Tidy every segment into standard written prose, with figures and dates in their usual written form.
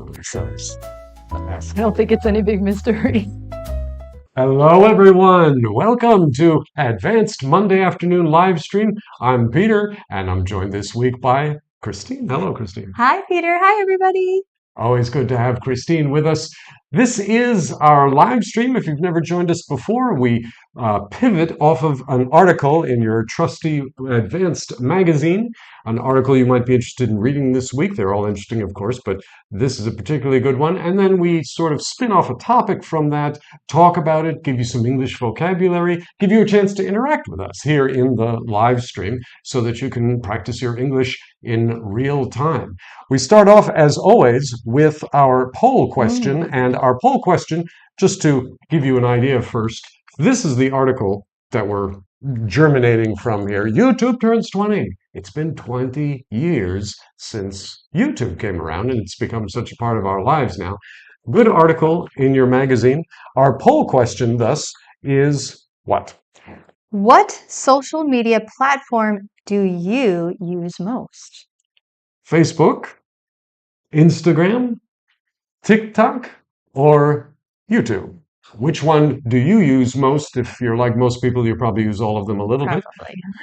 I don't think it's any big mystery. Hello, everyone. Welcome to Advanced Monday Afternoon Live Stream. I'm Peter, and I'm joined this week by Christine. Hello, Christine. Hi, Peter. Hi, everybody. Always good to have Christine with us. This is our live stream. If you've never joined us before, we pivot off of an article in your trusty Advanced magazine, an article you might be interested in reading this week. They're all interesting, of course, but this is a particularly good one. And then we sort of spin off a topic from that, talk about it, give you some English vocabulary, give you a chance to interact with us here in the live stream so that you can practice your English in real time. We start off, as always, with our poll question. And our poll question, just to give you an idea first, this is the article that we're germinating from here. YouTube turns 20. It's been 20 years since YouTube came around, and it's become such a part of our lives now. Good article in your magazine. Our poll question, thus, is what? What social media platform do you use most? Facebook, Instagram, TikTok, or YouTube? Which one do you use most? If you're like most people, you probably use all of them a little bit.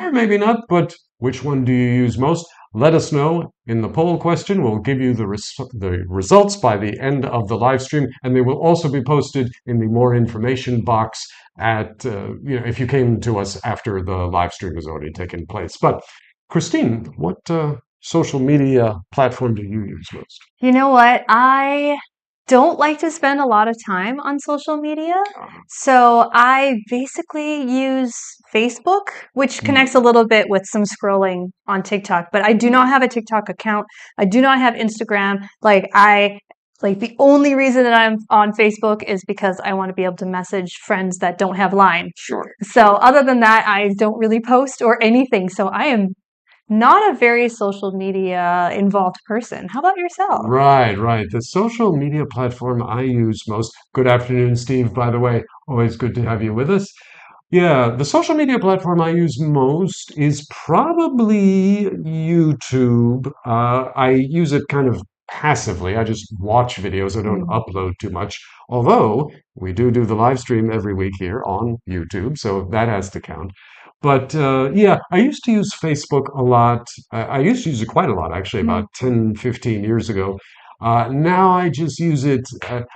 Or maybe not, but which one do you use most? Let us know in the poll question. We'll give you the results by the end of the live stream, and they will also be posted in the more information box at, if you came to us after the live stream has already taken place. But Christine, what social media platform do you use most? You know what? I don't like to spend a lot of time on social media. So I basically use Facebook, which connects a little bit with some scrolling on TikTok, but I do not have a TikTok account. I do not have Instagram. The only reason that I'm on Facebook is because I want to be able to message friends that don't have Line. Sure. So other than that, I don't really post or anything. So I am not a very social media involved person. How about yourself? Right. The social media platform I use most. Good afternoon, Steve, by the way. Always good to have you with us. Yeah, the social media platform I use most is probably YouTube. I use it kind of passively. I just watch videos. I don't upload too much. Although we do the live stream every week here on YouTube, so that has to count. But I used to use Facebook a lot. I used to use it quite a lot, actually, about 10, 15 years ago. Now I just use it.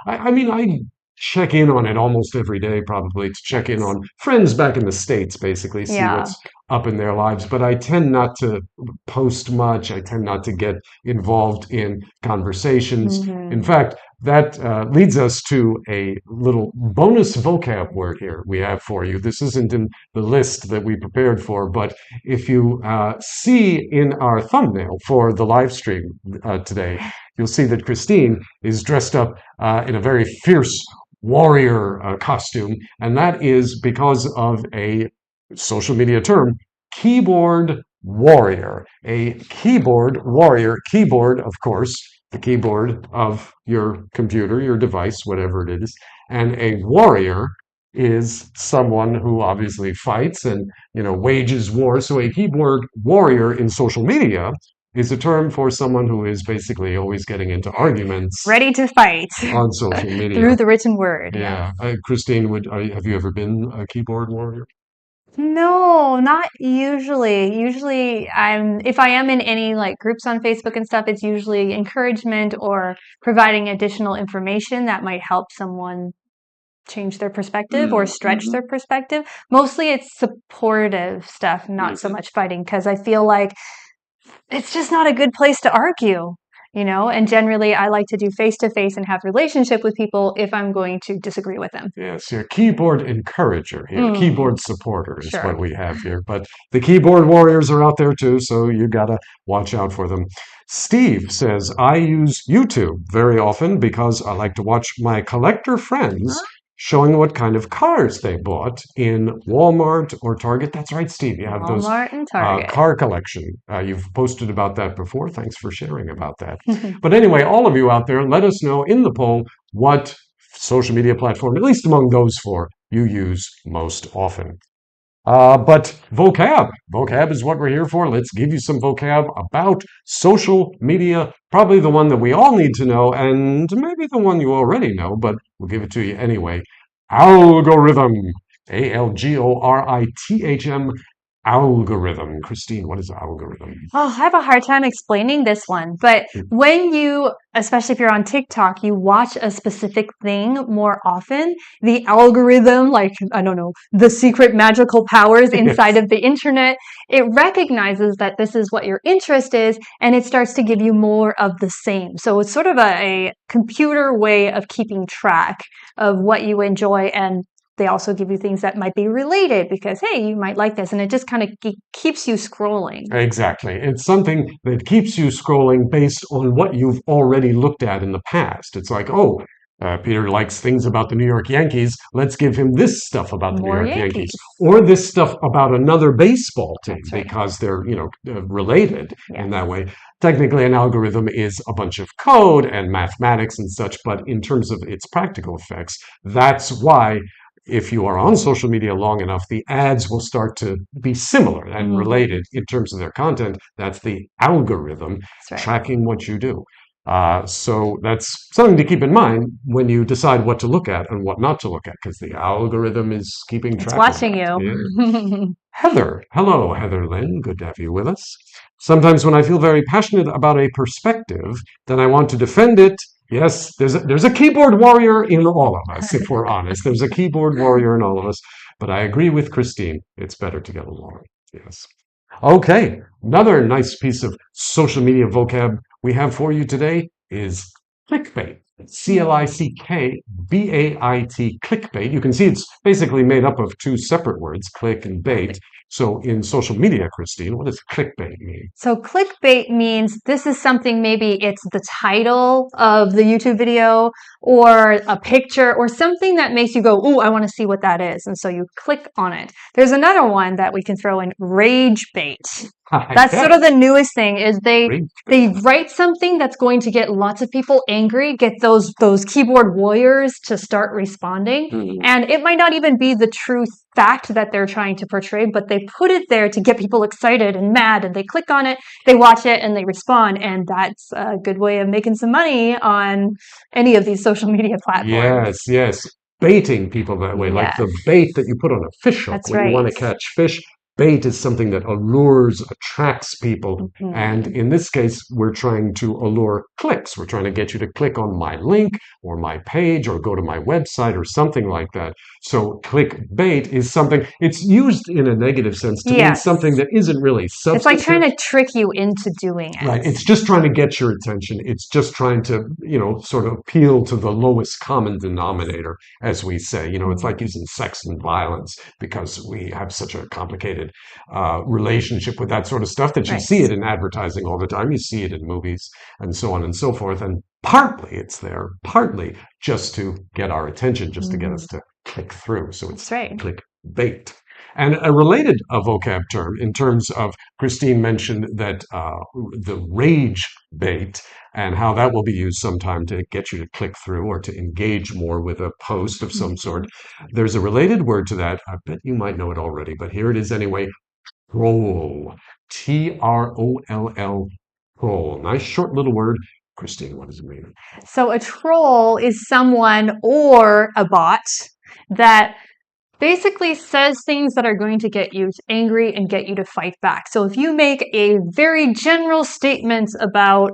I check in on it almost every day, probably, to check in on friends back in the States, basically, see what's up in their lives. But I tend not to post much. I tend not to get involved in conversations. In fact, that leads us to a little bonus vocab word here we have for you. This isn't in the list that we prepared for, but if you see in our thumbnail for the live stream today, you'll see that Christine is dressed up in a very fierce warrior costume, and that is because of a social media term, keyboard warrior. A keyboard warrior, keyboard, of course, the keyboard of your computer, your device, whatever it is. And a warrior is someone who obviously fights and, wages war. So a keyboard warrior in social media is a term for someone who is basically always getting into arguments. Ready to fight. On social media. Through the written word. Yeah. Christine, have you ever been a keyboard warrior? No, not usually. Usually if I am in any groups on Facebook and stuff, it's usually encouragement or providing additional information that might help someone change their perspective or stretch their perspective. Mostly it's supportive stuff, not so much fighting, because I feel like it's just not a good place to argue. And generally I like to do face-to-face and have relationship with people if I'm going to disagree with them. Yes, you're a keyboard encourager here. Keyboard supporter is what we have here. But the keyboard warriors are out there too, so you gotta watch out for them. Steve says, I use YouTube very often because I like to watch my collector friends showing what kind of cars they bought in Walmart or Target. That's right, Steve. You have Walmart those and Target. Car collection. You've posted about that before. Thanks for sharing about that. But anyway, all of you out there, let us know in the poll what social media platform, at least among those four, you use most often. But vocab is what we're here for. Let's give you some vocab about social media, probably the one that we all need to know, and maybe the one you already know, but we'll give it to you anyway. Algorithm, algorithm, algorithm. Christine, what is algorithm? Oh, I have a hard time explaining this one, but when you, especially if you're on TikTok, you watch a specific thing more often, the algorithm, like, I don't know, the secret magical powers inside of the internet, it recognizes that this is what your interest is, and it starts to give you more of the same. So it's sort of a computer way of keeping track of what you enjoy, and they also give you things that might be related because, hey, you might like this. And it just kind of keeps you scrolling. Exactly. It's something that keeps you scrolling based on what you've already looked at in the past. It's like, oh, Peter likes things about the New York Yankees. Let's give him this stuff about the New York Yankees. Or this stuff about another baseball team because they're, related in that way. Technically, an algorithm is a bunch of code and mathematics and such, but in terms of its practical effects, that's why if you are on social media long enough, the ads will start to be similar and related in terms of their content. That's the algorithm tracking what you do. So that's something to keep in mind when you decide what to look at and what not to look at, because the algorithm is keeping track. It's watching you. Yeah. Heather. Hello, Heather Lynn. Good to have you with us. Sometimes when I feel very passionate about a perspective, then I want to defend it. Yes, there's a keyboard warrior in all of us, if we're honest. There's a keyboard warrior in all of us. But I agree with Christine. It's better to get along. Yes. Okay, another nice piece of social media vocab we have for you today is clickbait. C-L-I-C-K-B-A-I-T, clickbait. You can see it's basically made up of two separate words, click and bait. So in social media, Christine, what does clickbait mean? So clickbait means this is something, maybe it's the title of the YouTube video or a picture or something that makes you go, ooh, I want to see what that is. And so you click on it. There's another one that we can throw in, rage bait. That's sort of the newest thing is they write something that's going to get lots of people angry, get those keyboard warriors to start responding. And it might not even be the true fact that they're trying to portray, but they put it there to get people excited and mad, and they click on it, they watch it, and they respond. And that's a good way of making some money on any of these social media platforms. Yes. Baiting people that way, like the bait that you put on a fish hook when you want to catch fish. Bait is something that allures, attracts people. And in this case, we're trying to allure clicks. We're trying to get you to click on my link or my page or go to my website or something like that. So clickbait is something, it's used in a negative sense to mean something that isn't really substantive. It's like trying to trick you into doing it. Right. It's just trying to get your attention. It's just trying to, sort of appeal to the lowest common denominator, as we say. It's like using sex and violence because we have such a complicated relationship with that sort of stuff that you see it in advertising all the time. You see it in movies and so on and so forth. And partly it's there, partly just to get our attention, just to get us to click through. So it's clickbait. And a related vocab term in terms of, Christine mentioned that the rage bait and how that will be used sometime to get you to click through or to engage more with a post of some sort. There's a related word to that. I bet you might know it already, but here it is anyway. Troll. T-R-O-L-L. Troll. Nice short little word. Christine, what does it mean? So a troll is someone or a bot that basically says things that are going to get you angry and get you to fight back. So if you make a very general statement about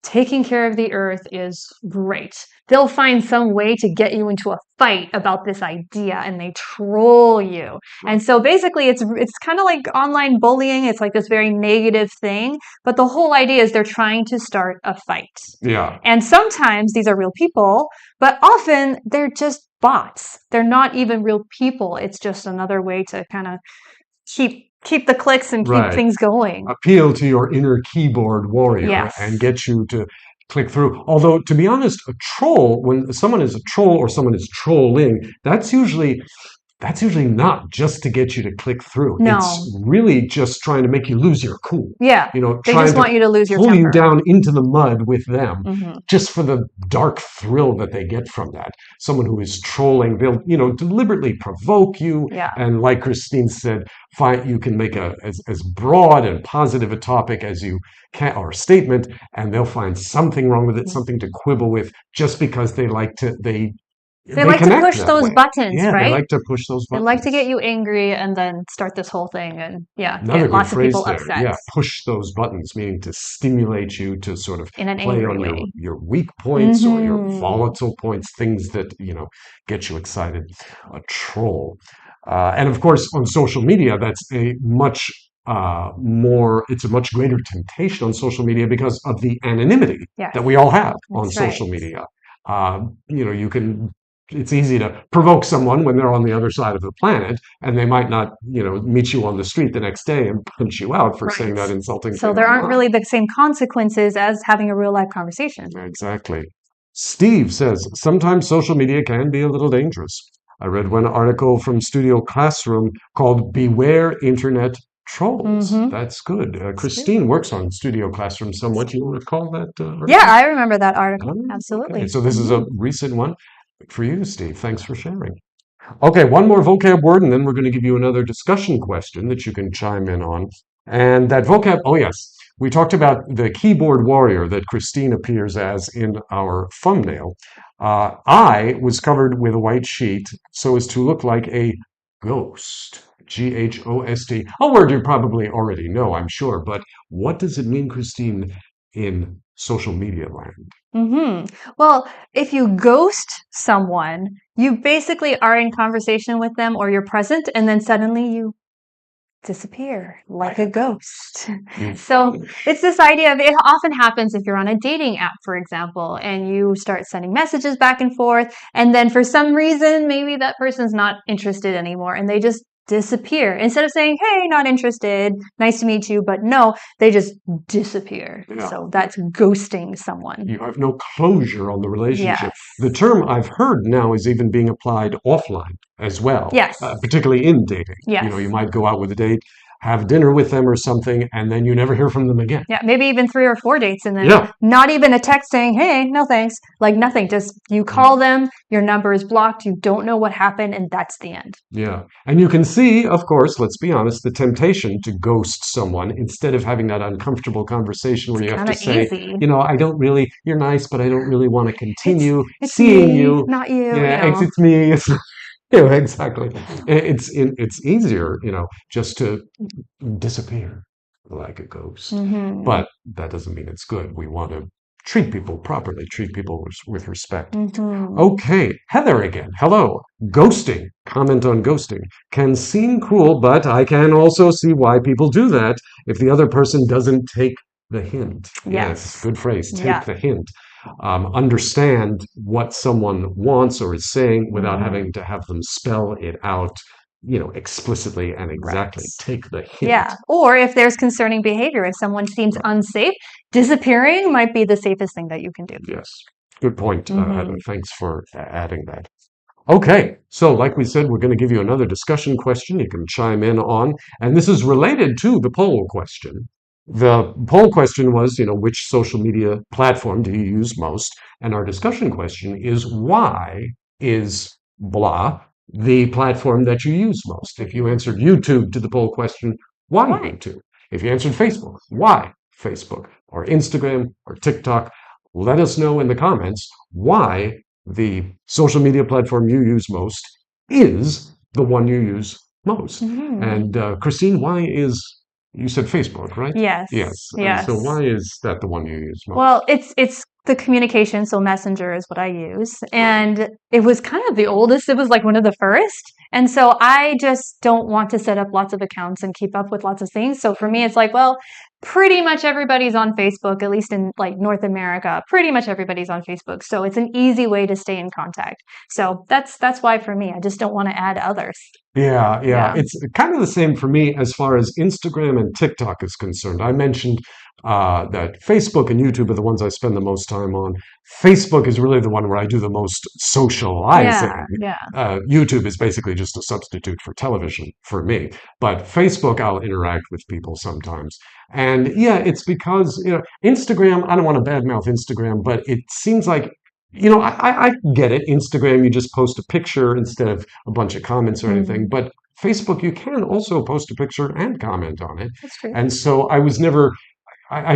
taking care of the earth is great, they'll find some way to get you into a fight about this idea, and they troll you. And so basically it's kind of like online bullying. It's like this very negative thing, but the whole idea is they're trying to start a fight. Yeah. And sometimes these are real people, but often they're just bots. They're not even real people. It's just another way to kind of keep the clicks and keep things going. Appeal to your inner keyboard warrior and get you to click through. Although, to be honest, a troll, when someone is a troll or someone is trolling, that's usually that's usually not just to get you to click through. No. It's really just trying to make you lose your cool. Yeah. You know, They trying just want you to lose your pull temper. you down into the mud with them, Mhm. just for the dark thrill that they get from that. Someone who is trolling, they'll, you know, deliberately provoke you. Yeah. And like Christine said, you can make as broad and positive a topic as you can, or a statement, and they'll find something wrong with it, something to quibble with, just because they like to, they like to connect push that those way. buttons, Yeah, right? they like to push those They buttons. like to get you angry and then start this whole thing and Another get good lots of phrase people there. upset. Yeah, push those buttons, meaning to stimulate you to sort of In an play angry on way. your weak points or your Mhm. volatile points, things that, you know, get you excited. A troll. And of course, on social media, that's a much it's a much greater temptation on social media because of the anonymity Yes. that we all have on That's social right. media. You know, it's easy to provoke someone when they're on the other side of the planet, and they might not, you know, meet you on the street the next day and punch you out for saying that insulting So thing there aren't online. really the same consequences as having a real life conversation. Exactly. Steve says, sometimes social media can be a little dangerous. I read one article from Studio Classroom called Beware Internet Trolls. Mhm. That's good. Christine works on Studio Classroom somewhat. You recall that? Yeah, I remember that article. Oh, Absolutely. okay. So this is a recent one. Good for you, Steve. Thanks for sharing. Okay, one more vocab word, and then we're going to give you another discussion question that you can chime in on. And that vocab, oh yes, we talked about the keyboard warrior that Christine appears as in our thumbnail. I was covered with a white sheet so as to look like a ghost. Ghost. A word you probably already know, I'm sure, but what does it mean, Christine, in social media land? Well, if you ghost someone, you basically are in conversation with them or you're present, and then suddenly you disappear like a ghost. So it's this idea of, it often happens if you're on a dating app, for example, and you start sending messages back and forth, and then for some reason, maybe that person's not interested anymore, and they just disappear. Instead of saying, hey, not interested, nice to meet you, but no, they just disappear. Yeah. So that's ghosting someone. You have no closure on the relationship. Yes. The term I've heard now is even being applied offline as well. Yes. Particularly in dating. Yes. You know, you might go out with a date, have dinner with them or something, and then you never hear from them again. Yeah, maybe even 3 or 4 dates, and then not even a text saying, hey, no thanks, like nothing. Just you call them, your number is blocked, you don't know what happened, and that's the end. Yeah. And you can see, of course, let's be honest, the temptation to ghost someone instead of having that uncomfortable conversation where you have to say, you know, you're nice, but I don't really want to continue it's seeing me, you. not you. Yeah, You know. it's me. Yeah, exactly. It's easier, you know, just to disappear like a ghost. But that doesn't mean it's good. We want to treat people properly, treat people with respect. Okay, Heather again. Hello. Ghosting. Comment on ghosting. Can seem cruel, but I can also see why people do that if the other person doesn't take the hint. Yes, good phrase. Take the hint. Understand what someone wants or is saying without having to have them spell it out, you know, explicitly and exactly. Take the hint. Yeah. Or if there's concerning behavior, if someone seems unsafe, disappearing might be the safest thing that you can do. Yes. Good point, Heather. Thanks for adding that. Okay, so like we said, we're going to give you another discussion question you can chime in on, and this is related to the poll question. The poll question was, you know, which social media platform do you use most? And our discussion question is, why is blah the platform that you use most? If you answered YouTube to the poll question, why YouTube? If you answered Facebook, why Facebook? Or Instagram or TikTok, let us know in the comments why the social media platform you use most is the one you use most. And Christine, why is... You said Facebook, right? Yes. Yes. So why is that the one you use most? Well, it's the communication, so Messenger is what I use. And it was kind of the oldest. It was like one of the first. And so I just don't want to set up lots of accounts and keep up with lots of things. So for me, it's like, well, pretty much everybody's on Facebook, at least in like North America. Pretty much everybody's on Facebook. So it's an easy way to stay in contact. So that's why for me, I just don't want to add others. Yeah. It's kind of the same for me as far as Instagram and TikTok is concerned. I mentioned that Facebook and YouTube are the ones I spend the most time on. Facebook is really the one where I do the most socializing. YouTube is basically just a substitute for television for me. But Facebook, I'll interact with people sometimes. And yeah, it's because, Instagram, I don't want to badmouth Instagram, but it seems like I get it. Instagram, you just post a picture instead of a bunch of comments or anything. But Facebook, you can also post a picture and comment on it. That's true. And so I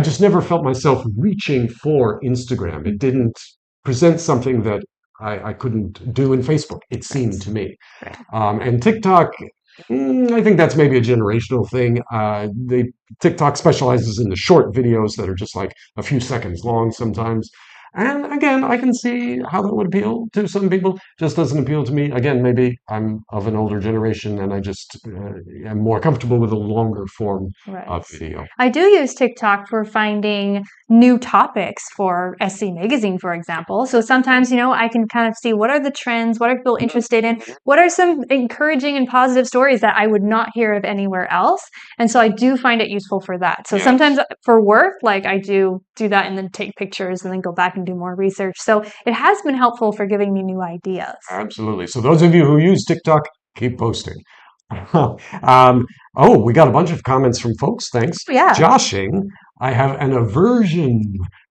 just never felt myself reaching for Instagram. It didn't present something that I couldn't do in Facebook, it seemed to me. Right. And TikTok, I think that's maybe a generational thing. TikTok specializes in the short videos that are just like a few seconds long sometimes. And again, I can see how that would appeal to some people. Just doesn't appeal to me. Again, maybe I'm of an older generation and I just am more comfortable with a longer form of video. I do use TikTok for finding new topics for SC Magazine, for example. So sometimes, I can kind of see what are the trends, what are people interested in, what are some encouraging and positive stories that I would not hear of anywhere else. And so I do find it useful for that. So sometimes for work, like I do that and then take pictures and then go back and do more research. So it has been helpful for giving me new ideas. Absolutely. So those of you who use TikTok, keep posting. We got a bunch of comments from folks. Thanks. Yeah. Joshing, I have an aversion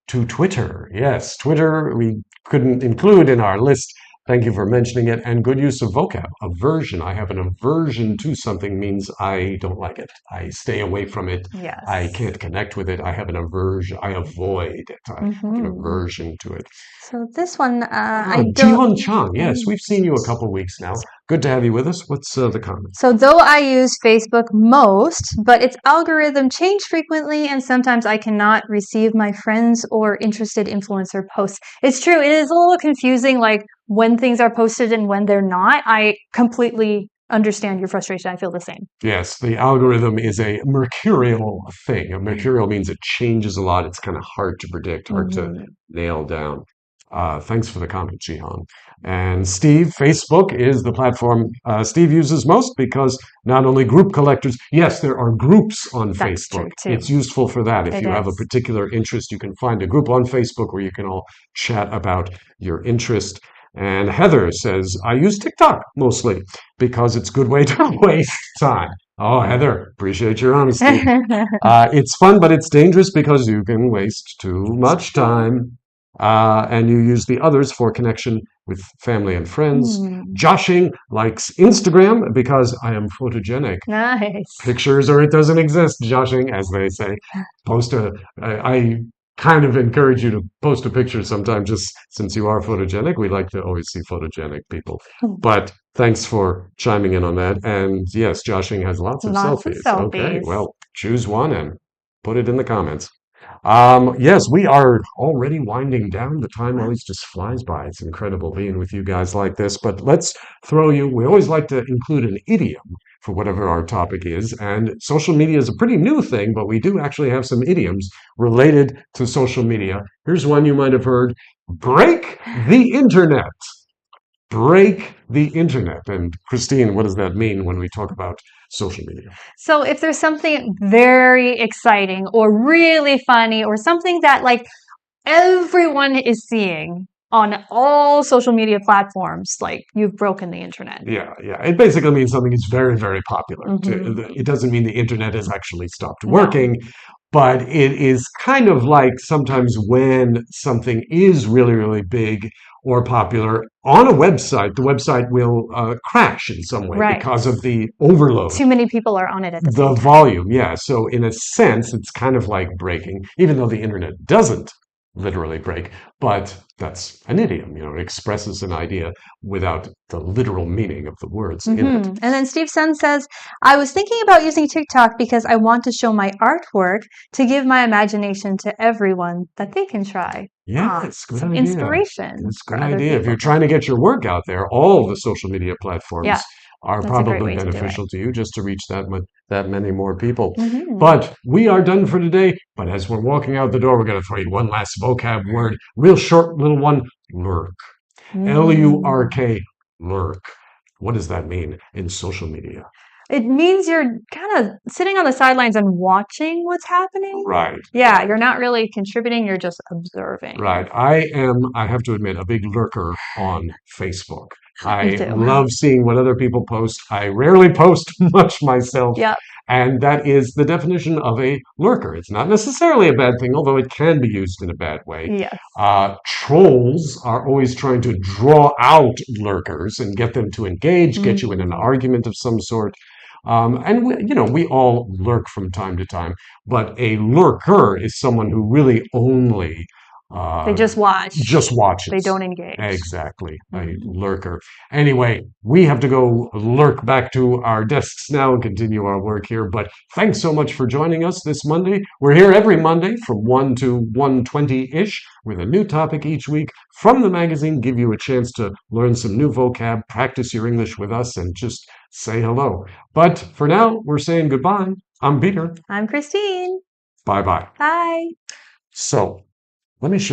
to Twitter. Yes, Twitter we couldn't include in our list. Thank you for mentioning it. And good use of vocab. Aversion. I have an aversion to something means I don't like it. I stay away from it. Yes. I can't connect with it. I have an aversion. I avoid it. I have an aversion to it. So this one, Jiwon Chang. Yes, we've seen you a couple weeks now. Good to have you with us. What's the comment? So though I use Facebook most, but its algorithm change frequently, and sometimes I cannot receive my friends or interested influencer posts. It's true. It is a little confusing, like when things are posted and when they're not. I completely understand your frustration. I feel the same. Yes, the algorithm is a mercurial thing. Mercurial means it changes a lot. It's kind of hard to predict, hard to nail down. Thanks for the comment, Jihan. And Steve, Facebook is the platform Steve uses most because not only group collectors, yes, there are groups on Facebook. It's useful for that. If you have a particular interest, you can find a group on Facebook where you can all chat about your interest. And Heather says, I use TikTok mostly because it's a good way to waste time. Oh, Heather, appreciate your honesty. It's fun, but it's dangerous because you can waste too much time. And you use the others for connection with family and friends. Joshing likes Instagram because I am photogenic. Nice. Pictures or it doesn't exist, Joshing, as they say. I kind of encourage you to post a picture sometime just since you are photogenic. We like to always see photogenic people. But thanks for chiming in on that. And yes, Joshing has lots of selfies. Okay, well, choose one and put it in the comments. Yes, we are already winding down. The time always just flies by. It's incredible being with you guys like this. But let's we always like to include an idiom for whatever our topic is. And social media is a pretty new thing, but we do actually have some idioms related to social media. Here's one you might have heard. Break the internet. Break the internet. And Christine, what does that mean when we talk about social media? So if there's something very exciting or really funny or something that like everyone is seeing on all social media platforms, like you've broken the internet. Yeah. It basically means something is very, very popular. It doesn't mean the internet has actually stopped working. But it is kind of like sometimes when something is really, really big or popular on a website, the website will crash in some way because of the overload. Too many people are on it at the same time. The volume, yeah. So in a sense, it's kind of like breaking, even though the internet doesn't literally break, but that's an idiom, it expresses an idea without the literal meaning of the words in it. And then Steve Sun says, I was thinking about using TikTok because I want to show my artwork to give my imagination to everyone that they can try. Yeah, it's good idea. Inspiration. It's a good idea. If you're trying to get your work out there, all the social media platforms are probably beneficial to you just to reach that that many more people. Mm-hmm. But we are done for today. But as we're walking out the door, we're going to throw you one last vocab word. Real short little one, lurk. L-U-R-K, lurk. What does that mean in social media? It means you're kind of sitting on the sidelines and watching what's happening. Right. Yeah, you're not really contributing, you're just observing. Right. I have to admit, a big lurker on Facebook. I too. love seeing what other people post. I rarely post much myself. Yep. And that is the definition of a lurker. It's not necessarily a bad thing, although it can be used in a bad way. Yes. Trolls are always trying to draw out lurkers and get them to engage, get you in an argument of some sort. And we all lurk from time to time, but a lurker is someone who really only they just watch. Just watches. They don't engage. Exactly. A lurker. Anyway, we have to go lurk back to our desks now and continue our work here. But thanks so much for joining us this Monday. We're here every Monday from 1 to 1:20-ish with a new topic each week from the magazine. Give you a chance to learn some new vocab, practice your English with us, and just say hello. But for now, we're saying goodbye. I'm Peter. I'm Christine. Bye-bye. Bye. So, let me show